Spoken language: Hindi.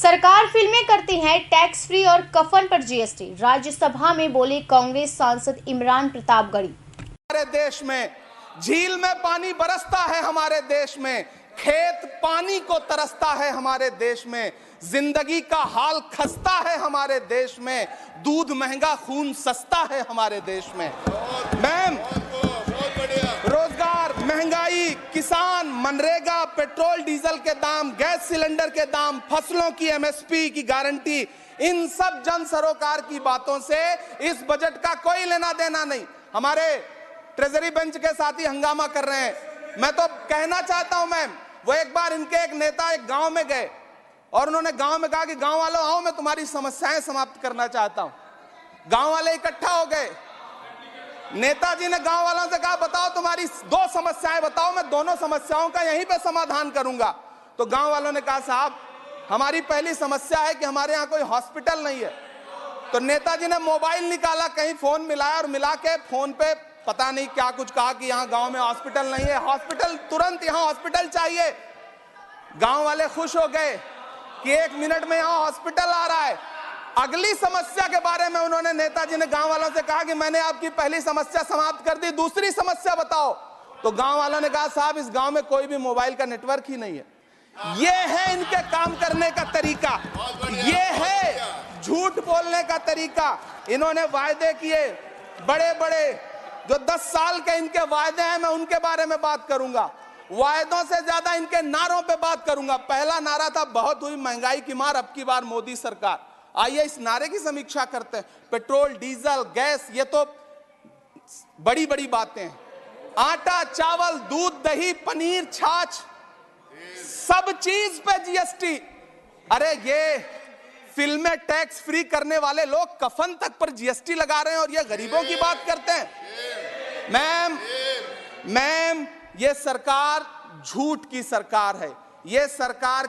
सरकार फिल्में करती है टैक्स फ्री और कफन पर जीएसटी। राज्यसभा में बोले कांग्रेस सांसद इमरान प्रतापगढ़ी। हमारे देश में झील में पानी बरसता है, हमारे देश में खेत पानी को तरसता है, हमारे देश में जिंदगी का हाल खस्ता है, हमारे देश में दूध महंगा खून सस्ता है, हमारे देश में। मैम, रोजगार, महंगाई, किसान, मनरेगा, पेट्रोल डीजल के दाम, गैस सिलेंडर के दाम, फसलों की एमएसपी की गारंटी, इन सब जन सरोकार की बातों से इस बजट का कोई लेना देना नहीं। हमारे ट्रेजरी बेंच के साथी हंगामा कर रहे हैं। मैं तो कहना चाहता हूं मैम, वो एक बार इनके एक नेता एक गांव में गए और उन्होंने गांव में कहा कि गांव वालों आओ, मैं तुम्हारी समस्याएं समाप्त करना चाहता हूं। गांव वाले इकट्ठा हो गए। नेताजी ने गांव वालों से कहा, बताओ तुम्हारी दो समस्याएं बताओ, मैं दोनों समस्याओं का यहीं पे समाधान करूंगा। तो गांव वालों ने कहा, साहब हमारी पहली समस्या है कि हमारे यहाँ कोई हॉस्पिटल नहीं है। तो नेताजी ने मोबाइल निकाला, कहीं फोन मिलाया और मिला के फोन पे पता नहीं क्या कुछ कहा कि यहाँ गांव में हॉस्पिटल नहीं है, हॉस्पिटल तुरंत, यहाँ हॉस्पिटल चाहिए। गांव वाले खुश हो गए कि 1 मिनट में यहाँ हॉस्पिटल आ रहा है। अगली समस्या के बारे में उन्होंने, नेताजी ने गांव वालों से कहा कि मैंने आपकी पहली समस्या समाप्त कर दी, दूसरी समस्या बताओ। तो गांव वालों ने कहा, साहब इस गांव में कोई भी मोबाइल का नेटवर्क ही नहीं है। ये है इनके काम करने का तरीका, ये है झूठ बोलने का तरीका। इन्होंने वायदे किए बड़े बड़े, जो 10 साल के इनके वायदे हैं, मैं उनके बारे में बात करूंगा। वायदों से ज्यादा इनके नारों पे बात करूंगा। पहला नारा था, बहुत हुई महंगाई की मार, अब की बार मोदी सरकार। आइए इस नारे की समीक्षा करते हैं। पेट्रोल, डीजल, गैस, ये तो बड़ी बड़ी बातें हैं। आटा, चावल, दूध, दही, पनीर, छाछ, सब चीज पे जीएसटी। अरे ये फिल्में टैक्स फ्री करने वाले लोग कफन तक पर जीएसटी लगा रहे हैं और ये गरीबों की बात करते हैं। मैम, ये सरकार झूठ की सरकार है। ये सरकार